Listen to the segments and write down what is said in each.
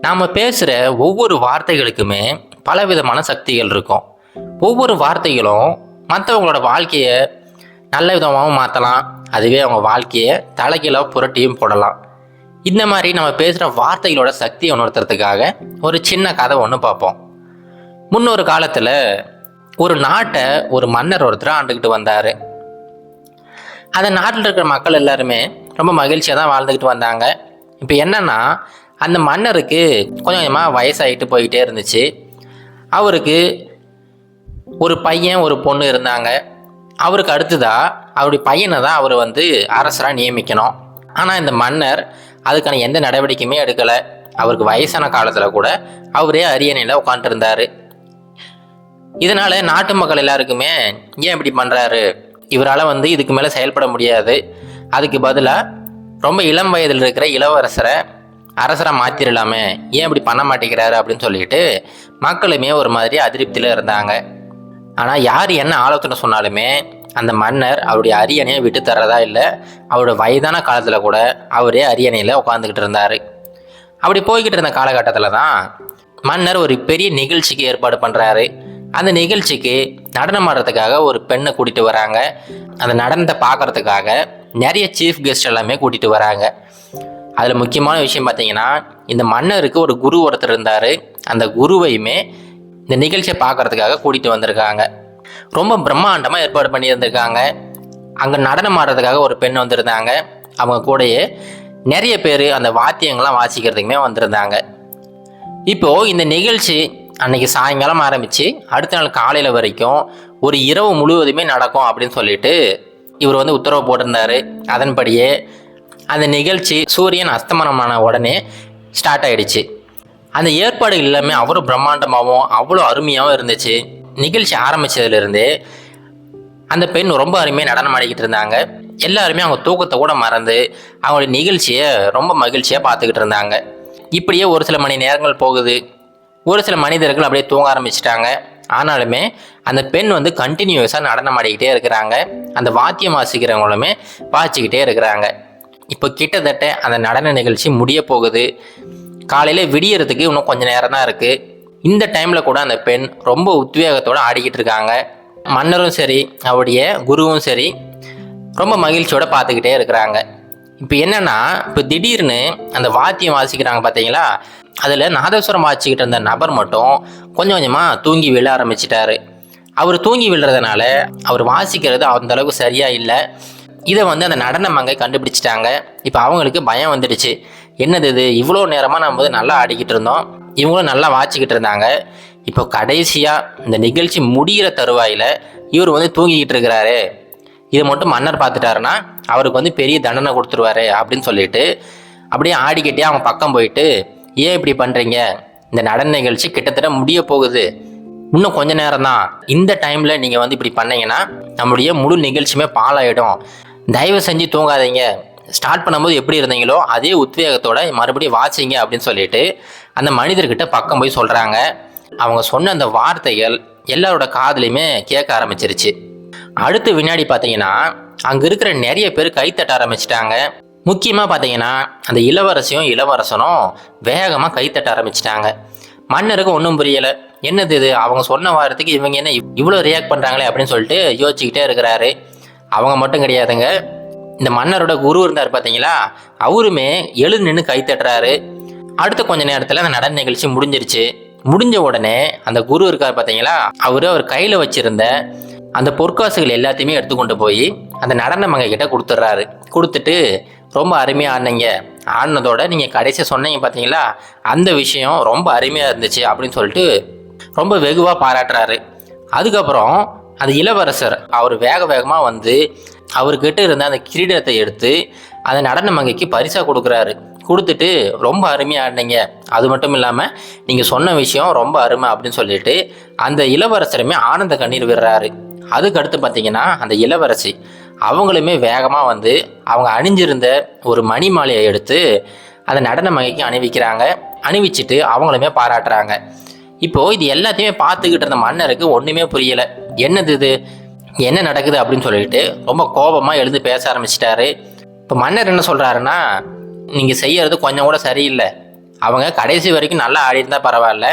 நாம் பேசுகிற ஒவ்வொரு வார்த்தைகளுக்குமே பலவிதமான சக்திகள் இருக்கும். ஒவ்வொரு வார்த்தைகளும் மற்றவங்களோட வாழ்க்கையை நல்ல விதமாகவும் மாற்றலாம், அதுவே அவங்க வாழ்க்கையை தலைகீழாக புரட்டியும் போடலாம். இந்த மாதிரி நம்ம பேசுகிற வார்த்தைகளோட சக்தியை உணர்த்துறதுக்காக ஒரு சின்ன கதை ஒன்று பார்ப்போம். முன்னொரு காலத்தில் ஒரு நாட்டை ஒரு மன்னர் ஒருத்தர் ஆண்டுக்கிட்டு வந்தார். அந்த நாட்டில் இருக்கிற மக்கள் எல்லாருமே ரொம்ப மகிழ்ச்சியாக தான் வாழ்ந்துக்கிட்டு வந்தாங்க. இப்போ என்னென்னா, அந்த மன்னருக்கு கொஞ்சம் கொஞ்சமாக வயசாகிட்டு போய்கிட்டே இருந்துச்சு. அவருக்கு ஒரு பையன் ஒரு பொண்ணு இருந்தாங்க. அவருக்கு அடுத்ததாக அவருடைய பையனை தான் அவர் அரசராக நியமிக்கணும். ஆனால் இந்த மன்னர் அதுக்கான எந்த நடவடிக்கையுமே எடுக்கலை. அவருக்கு வயசான காலத்தில் கூட அவரே அரியணையில் உட்காந்துருந்தார். இதனால் நாட்டு மக்கள் எல்லாருக்குமே ஏன் இப்படி பண்ணுறாரு, இவரால் இதுக்கு மேலே செயல்பட முடியாது, அதுக்கு பதிலாக ரொம்ப இளம் வயதில் இருக்கிற இளவரசரை அரசராக மாற்றிடலாமே, ஏன் இப்படி பண்ண மாட்டேங்கிறாரு அப்படின்னு சொல்லிட்டு மக்களுமே ஒரு மாதிரி அதிருப்தியில் இருந்தாங்க. ஆனால் யார் என்ன ஆலோசனை சொன்னாலுமே அந்த மன்னர் அவருடைய அரியணையை விட்டு தர்றதா இல்லை. அவருடைய வயதான காலத்தில் கூட அவரே அரியணையில் உட்காந்துக்கிட்டு இருந்தார். அப்படி போய்கிட்டு இருந்த காலகட்டத்தில் தான் மன்னர் ஒரு பெரிய நிகழ்ச்சிக்கு ஏற்பாடு பண்ணுறாரு. அந்த நிகழ்ச்சிக்கு நடனம் ஆடுறதுக்காக ஒரு பெண்ணை கூட்டிகிட்டு வராங்க. அந்த நடனத்தை பார்க்குறதுக்காக நிறைய சீஃப் கெஸ்ட் எல்லாமே கூட்டிகிட்டு வராங்க. அதில் முக்கியமான விஷயம் பார்த்தீங்கன்னா, இந்த மன்னருக்கு ஒரு குரு ஒருத்தர் இருந்தார். அந்த குருவையுமே இந்த நிகழ்ச்சியை பார்க்குறதுக்காக கூட்டிகிட்டு வந்திருக்காங்க. ரொம்ப பிரம்மாண்டமாக ஏற்பாடு பண்ணியிருந்திருக்காங்க. அங்கே நடனம் ஆடுறதுக்காக ஒரு பெண் வந்திருந்தாங்க. அவங்க கூடயே நிறைய பேர் அந்த வாத்தியங்கள்லாம் வாசிக்கிறதுக்குமே வந்திருந்தாங்க. இப்போது இந்த நிகழ்ச்சி அன்றைக்கி சாயங்காலம் ஆரம்பித்து அடுத்த நாள் காலையில் வரைக்கும் ஒரு இரவு முழுவதுமே நடக்கும் அப்படின்னு சொல்லிட்டு இவர் உத்தரவு போட்டிருந்தார். அதன்படியே அந்த நிகழ்ச்சி சூரியன் அஸ்தமனமான உடனே ஸ்டார்ட் ஆகிடுச்சு. அந்த ஏற்பாடுகள் எல்லாமே அவ்வளோ பிரம்மாண்டமாகவும் அவ்வளோ அருமையாகவும் இருந்துச்சு. நிகழ்ச்சி ஆரம்பித்ததுலேருந்தே அந்த பெண் ரொம்ப அருமையாக நடனம் ஆடிக்கிட்டு இருந்தாங்க. எல்லாருமே அவங்க தூக்கத்தை கூட மறந்து அவங்களுடைய நிகழ்ச்சியை ரொம்ப மகிழ்ச்சியாக பார்த்துக்கிட்டு இருந்தாங்க. இப்படியே ஒரு சில மணி நேரங்கள் போகுது. ஒரு சில மனிதர்கள் அப்படியே தூங்க ஆரம்பிச்சிட்டாங்க. ஆனாலுமே அந்த பெண் கண்டினியூஸாக நடனம் ஆடிக்கிட்டே இருக்கிறாங்க. அந்த வாத்தியம் வாசிக்கிறவங்களுமே வாசிக்கிட்டே இருக்கிறாங்க. இப்போ கிட்டத்தட்ட அந்த நடன நிகழ்ச்சி முடிய போகுது. காலையில் விடியறதுக்கு இன்னும் கொஞ்சம் நேரம் தான் இருக்குது. இந்த டைமில் கூட அந்த பெண் ரொம்ப உத்வேகத்தோடு ஆடிக்கிட்டு இருக்காங்க. மன்னரும் சரி அவருடைய குருவும் சரி ரொம்ப மகிழ்ச்சியோடு பார்த்துக்கிட்டே இருக்கிறாங்க. இப்போ என்னென்னா, இப்போ திடீர்னு அந்த வாத்தியம் வாசிக்கிறாங்க பார்த்தீங்களா, அதில் நாதஸ்வரம் வாசிக்கிட்டு இருந்த நபர் மட்டும் கொஞ்சம் கொஞ்சமாக தூங்கி விழ ஆரம்பிச்சிட்டாரு. அவர் தூங்கி விழுறதுனால அவர் வாசிக்கிறது அந்தளவுக்கு சரியாக இல்லை. இதை அந்த நடன மங்கை கண்டுபிடிச்சிட்டாங்க. இப்போ அவங்களுக்கு பயம் வந்துடுச்சு. என்னது இது, இவ்வளோ நேரமாக நம்ம நல்லா ஆடிக்கிட்டு இருந்தோம், இவங்களும் நல்லா வாசிக்கிட்டு இருந்தாங்க, இப்போ கடைசியாக இந்த நிகழ்ச்சி முடிகிற தருவாயில் இவர் தூங்கிக்கிட்டு இருக்கிறாரு, இதை மட்டும் மன்னர் பார்த்துட்டாருன்னா அவருக்கு பெரிய தண்டனை கொடுத்துருவாரு அப்படின்னு சொல்லிட்டு அப்படியே ஆடிக்கிட்டே அவங்க பக்கம் போயிட்டு, ஏன் இப்படி பண்ணுறீங்க, இந்த நடன நிகழ்ச்சி கிட்டத்தட்ட முடிய போகுது, இன்னும் கொஞ்ச நேரம் தான், இந்த டைமில் நீங்கள் இப்படி பண்ணீங்கன்னா நம்மளுடைய முழு நிகழ்ச்சியுமே பாழாயிடும், தயவு செஞ்சு தூங்காதீங்க, ஸ்டார்ட் பண்ணும்போது எப்படி இருந்தீங்களோ அதே உத்வேகத்தோட மறுபடியும் வாசிங்க அப்படின்னு சொல்லிட்டு அந்த மனிதர்கிட்ட பக்கம் போய் சொல்கிறாங்க. அவங்க சொன்ன அந்த வார்த்தைகள் எல்லாரோட காதுலையுமே கேட்க ஆரம்பிச்சிருச்சு. அடுத்த வினாடி பார்த்தீங்கன்னா அங்கே இருக்கிற நிறைய பேர் கைத்தட்ட ஆரம்பிச்சிட்டாங்க. முக்கியமாக பார்த்தீங்கன்னா அந்த இளவரசியும் இளவரசனும் வேகமாக கைத்தட்ட ஆரம்பிச்சிட்டாங்க. மன்னருக்கு ஒன்றும் புரியலை, என்னது இது, அவங்க சொன்ன வாரத்துக்கு இவங்க என்ன இவ்வளோ ரியாக்ட் பண்ணுறாங்களே அப்படின்னு சொல்லிட்டு யோசிச்சுக்கிட்டே இருக்கிறாரு. அவங்க மட்டும் கிடையாதுங்க, இந்த மன்னரோட குரு இருந்தார் பார்த்தீங்களா, அவருமே எழுந்து நின்று கைத்தட்டுறாரு. அடுத்த கொஞ்ச நேரத்தில் அந்த நடன நிகழ்ச்சி முடிஞ்சிருச்சு. முடிஞ்ச உடனே அந்த குரு இருக்கார் பார்த்தீங்களா, அவர் கையில் வச்சிருந்த அந்த பொற்காசுகள் எல்லாத்தையுமே எடுத்துக்கொண்டு போய் அந்த நடன மங்கை கிட்ட கொடுத்துட்றாரு. கொடுத்துட்டு, ரொம்ப அருமையாக ஆடினீங்க, ஆடினதோட நீங்கள் கடைசியாக சொன்னீங்க பார்த்தீங்களா, அந்த விஷயம் ரொம்ப அருமையாக இருந்துச்சு அப்படின்னு சொல்லிட்டு ரொம்ப வெகுவாக பாராட்டுறாரு. அதுக்கப்புறம் அந்த இளவரசர் அவர் வேகமாக அவர்கிட்ட இருந்த அந்த கிரீடத்தை எடுத்து அந்த நடன மங்கைக்கு பரிசாக கொடுக்குறாரு. கொடுத்துட்டு, ரொம்ப அருமையாக ஆடினீங்க, அது மட்டும் இல்லாமல் நீங்கள் சொன்ன விஷயம் ரொம்ப அருமை அப்படின்னு சொல்லிட்டு அந்த இளவரசருமே ஆனந்த கண்ணீர் விடுறாரு. அதுக்கு அடுத்து பார்த்தீங்கன்னா அந்த இளவரசி அவங்களுமே வேகமாக அவங்க அணிஞ்சிருந்த ஒரு மணி மாலையை எடுத்து அந்த நடன மங்கைக்கு அணிவிக்கிறாங்க. அணிவிச்சிட்டு அவங்களுமே பாராட்டுறாங்க. இப்போது இது எல்லாத்தையுமே பார்த்துக்கிட்டு இருந்த மன்னருக்கு ஒன்றுமே புரியலை, என்னது இது, என்ன நடக்குது அப்படின்னு சொல்லிட்டு ரொம்ப கோபமாக எழுந்து பேச ஆரம்பிச்சிட்டாரு. இப்போ மன்னர் என்ன சொல்கிறாருன்னா, நீங்கள் செய்யறது கொஞ்சம் கூட சரியில்லை, அவங்க கடைசி வரைக்கும் நல்லா ஆடி இருந்தால் பரவாயில்ல,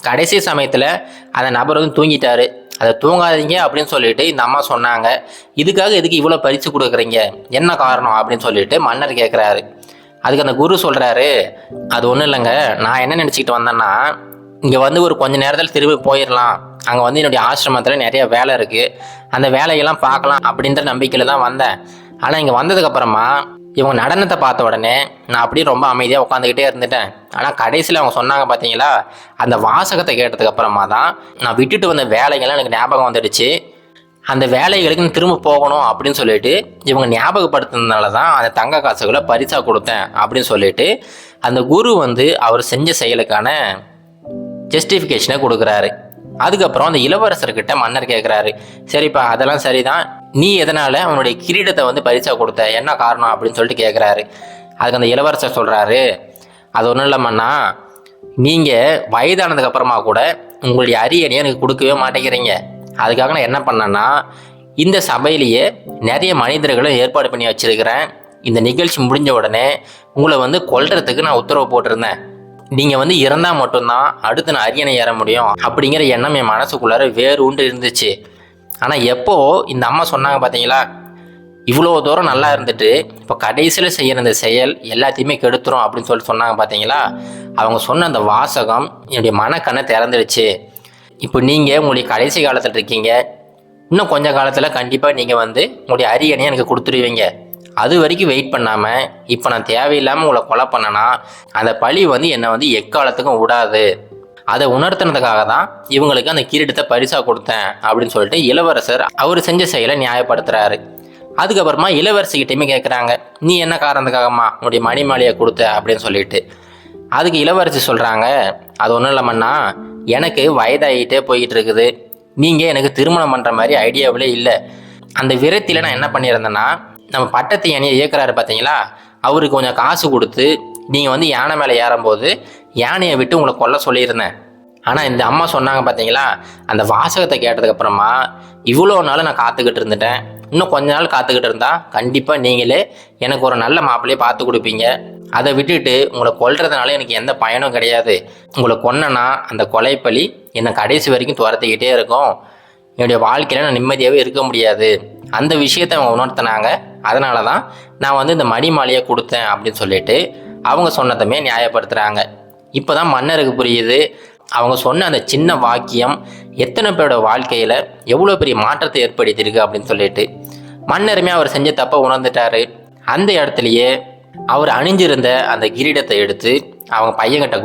கடைசி சமயத்தில் அந்த நபர் வந்து தூங்கிட்டாரு. அதை தூங்காதீங்க அப்படின்னு சொல்லிட்டு இந்த அம்மா சொன்னாங்க. இதுக்காக எதுக்கு இவ்வளோ பரிசு கொடுக்குறீங்க, என்ன காரணம் அப்படின்னு சொல்லிட்டு மன்னர் கேட்குறாரு. அதுக்கு அந்த குரு சொல்கிறாரு, அது ஒன்றும் இல்லைங்க, நான் என்ன நினச்சிக்கிட்டு வந்தேன்னா, இங்கே வந்து ஒரு கொஞ்ச நேரத்தில் திரும்பி போயிடலாம், அங்கே வந்து என்னுடைய ஆசிரமத்தில் நிறைய வேலை இருக்குது, அந்த வேலையெல்லாம் பார்க்கலாம் அப்படின்ற நம்பிக்கையில் தான் வந்தேன். ஆனால் இங்கே வந்ததுக்கப்புறமா இவங்க நடனத்தை பார்த்த உடனே நான் அப்படியே ரொம்ப அமைதியாக உட்காந்துக்கிட்டே இருந்துட்டேன். ஆனால் கடைசியில் அவங்க சொன்னாங்க பார்த்தீங்களா, அந்த வாசகத்தை கேட்டதுக்கப்புறமா தான் நான் விட்டுட்டு வந்த வேலைகள்லாம் எனக்கு ஞாபகம் வந்துடுச்சு. அந்த வேலைகளுக்கு நான் திரும்ப போகணும் அப்படின்னு சொல்லிட்டு இவங்க ஞாபகப்படுத்துனதுனால தான் அந்த தங்க காசுகளை பரிசாக கொடுத்தேன் அப்படின்னு சொல்லிட்டு அந்த குரு வந்து அவர் செஞ்ச செயலுக்கான ஜஸ்டிஃபிகேஷனை கொடுக்குறாரு. அதுக்கப்புறம் அந்த இளவரசர்கிட்ட மன்னர் கேட்குறாரு, சரிப்பா அதெல்லாம் சரிதான், நீ எதனால் அவனுடைய கிரீடத்தை வந்து பரிசாக கொடுத்த, என்ன காரணம் அப்படின்னு சொல்லிட்டு கேட்குறாரு. அதுக்கு அந்த இளவரசர் சொல்கிறாரு, அது ஒன்றும் இல்லை மன்னா, நீங்கள் வயதானதுக்கப்புறமா கூட உங்களுடைய அரியணையை எனக்கு கொடுக்கவே மாட்டேங்கிறீங்க. அதுக்காக நான் என்ன பண்ணேன்னா, இந்த சபையிலேயே நிறைய மனிதர்களை ஏற்பாடு பண்ணி வச்சுருக்கிறேன். இந்த நிகழ்ச்சி முடிஞ்ச உடனே உங்களை வந்து கொல்றதுக்கு நான் உத்தரவு போட்டிருந்தேன். நீங்கள் வந்து இறந்தால் மட்டும்தான் அடுத்து நான் அரியணை ஏற முடியும் அப்படிங்கிற எண்ணம் என் மனசுக்குள்ளார வேறு உண்டு இருந்துச்சு. ஆனால் எப்போ இந்த அம்மா சொன்னாங்க பார்த்தீங்களா, இவ்வளோ தூரம் நல்லா இருந்துட்டு இப்போ கடைசியில் செய்கிற இந்த செயல் எல்லாத்தையுமே கெடுத்துரும் அப்படின்னு சொல்லிட்டு சொன்னாங்க பார்த்தீங்களா, அவங்க சொன்ன அந்த வாசகம் என்னுடைய மனக்கண்ணை திறந்துடுச்சு. இப்போ நீங்கள் உங்களுடைய கடைசி காலத்தில் இருக்கீங்க, இன்னும் கொஞ்ச காலத்தில் கண்டிப்பாக நீங்கள் வந்து உங்களுடைய அரியணையை எனக்கு கொடுத்துருவீங்க. அது வரைக்கும் வெயிட் பண்ணாமல் இப்போ நான் தேவையில்லாமல் உங்களை கொலை பண்ணனா அந்த பழி வந்து என்னை வந்து எக்காலத்துக்கும் விடாது. அதை உணர்த்தினதுக்காக தான் இவங்களுக்கு அந்த கிரீடத்தை பரிசாக கொடுத்தேன் அப்படின்னு சொல்லிட்டு இளவரசர் அவர் செஞ்ச செயலை நியாயப்படுத்துகிறாரு. அதுக்கப்புறமா இளவரசிக்கிட்டையுமே கேட்குறாங்க, நீ என்ன காரணத்துக்காகம்மா உன்னுடைய மணிமாலையை கொடுத்த அப்படின்னு சொல்லிட்டு. அதுக்கு இளவரசி சொல்கிறாங்க, அது ஒன்றும் இல்லைம்மண்ணா, எனக்கு வயதாகிட்டே போய்கிட்டு இருக்குது, நீங்கள் எனக்கு திருமணம் பண்ணுற மாதிரி ஐடியாவிலே இல்லை. அந்த விரத்தியில் நான் என்ன பண்ணியிருந்தேன்னா, நம்ம பட்டத்து யானையை இயக்குறாரு பார்த்தீங்களா, அவருக்கு கொஞ்சம் காசு கொடுத்து நீங்கள் வந்து யானை மேலே ஏறும்போது யானையை விட்டு உங்களை கொல்ல சொல்லியிருந்தேன். ஆனால் இந்த அம்மா சொன்னாங்க பார்த்தீங்களா, அந்த வாசகத்தை கேட்டதுக்கப்புறமா இவ்வளோ நாள் நான் காத்துக்கிட்டு இருந்துட்டேன், இன்னும் கொஞ்ச நாள் காத்துக்கிட்டு இருந்தால் கண்டிப்பாக நீங்களே எனக்கு ஒரு நல்ல மாப்பிள்ளையை பார்த்து கொடுப்பீங்க. அதை விட்டுட்டு உங்களை கொல்றதுனால எனக்கு எந்த பயனும் கிடையாது. உங்களை கொன்னனா அந்த கொலைப்பழி என்னை கடைசி வரைக்கும் துரத்திக்கிட்டே இருக்கும், என்னுடைய வாழ்க்கையில் நான் நிம்மதியாகவே இருக்க முடியாது. அந்த விஷயத்தை அவங்க உணர்த்தினாங்க. அதனால தான் நான் வந்து இந்த மணிமாலையை கொடுத்தேன் அப்படின்னு சொல்லிட்டு அவங்க சொன்னதுமே நியாயப்படுத்துகிறாங்க. இப்போ தான் மன்னருக்கு புரியுது, அவங்க சொன்ன அந்த சின்ன வாக்கியம் எத்தனை பேரோட வாழ்க்கையில் எவ்வளோ பெரிய மாற்றத்தை ஏற்படுத்தியிருக்கு அப்படின்னு சொல்லிட்டு. மன்னருமே அவர் செஞ்ச தப்பை உணர்ந்துட்டாரு. அந்த இடத்துலையே அவர் அணிஞ்சிருந்த அந்த கிரீடத்தை எடுத்து அவங்க பையன்கிட்ட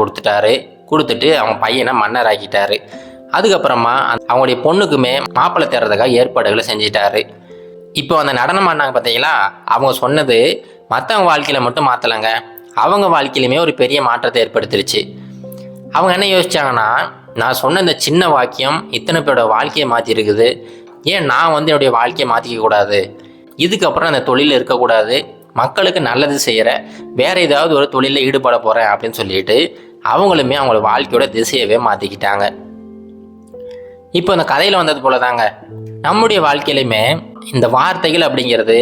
கொடுத்துட்டு அவங்க பையனை மன்னராக்கிட்டாரு. அதுக்கப்புறமா அவங்களுடைய பொண்ணுக்குமே மாப்பிள்ளை தேர்றதுக்காக ஏற்பாடுகளை செஞ்சிட்டாரு. இப்போ அந்த நடனம் ஆடினாங்க பார்த்தீங்களா, அவங்க சொன்னது மற்றவங்க வாழ்க்கையில் மட்டும் மாற்றலைங்க, அவங்க வாழ்க்கையிலுமே ஒரு பெரிய மாற்றத்தை ஏற்படுத்திருச்சு. அவங்க என்ன யோசிச்சாங்கன்னா, நான் சொன்ன இந்த சின்ன வாக்கியம் இத்தனை பேரோட வாழ்க்கையை மாற்றிருக்குது, ஏன் நான் வந்து என்னுடைய வாழ்க்கையை மாற்றிக்க கூடாது, இதுக்கப்புறம் அந்த தொழிலில் இருக்கக்கூடாது, மக்களுக்கு நல்லது செய்கிற வேறு ஏதாவது ஒரு தொழிலில் ஈடுபட போகிறேன் அப்படின்னு சொல்லிட்டு அவங்களுமே அவங்களோட வாழ்க்கையோட திசையவே மாற்றிக்கிட்டாங்க. இப்போ இந்த கதையில் வந்தது போல தாங்க நம்முடைய வாழ்க்கையிலுமே இந்த வார்த்தைகள் அப்படிங்கிறது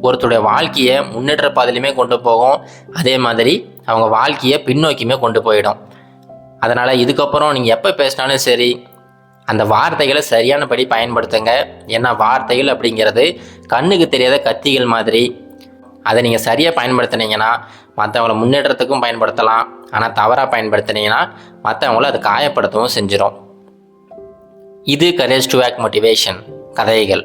ஒருத்தருடைய வாழ்க்கையை முன்னேற்ற பாதையிலுமே கொண்டு போகும், அதே மாதிரி அவங்க வாழ்க்கையை பின்னோக்கியுமே கொண்டு போயிடும். அதனால் இதுக்கப்புறம் நீங்கள் எப்போ பேசினாலும் சரி அந்த வார்த்தைகளை சரியானபடி பயன்படுத்துங்க. ஏன்னா வார்த்தைகள் அப்படிங்கிறது கண்ணுக்கு தெரியாத கத்திகள் மாதிரி, அதை நீங்கள் சரியாக பயன்படுத்தினீங்கன்னா மற்றவங்கள முன்னேற்றத்துக்கும் பயன்படுத்தலாம், ஆனால் தவறாக பயன்படுத்தினீங்கன்னா மற்றவங்கள அது காயப்படுத்தவும் செஞ்சிடும். இது கரேஜ் டு ஆக்ட் மோட்டிவேஷன் கதைகள்.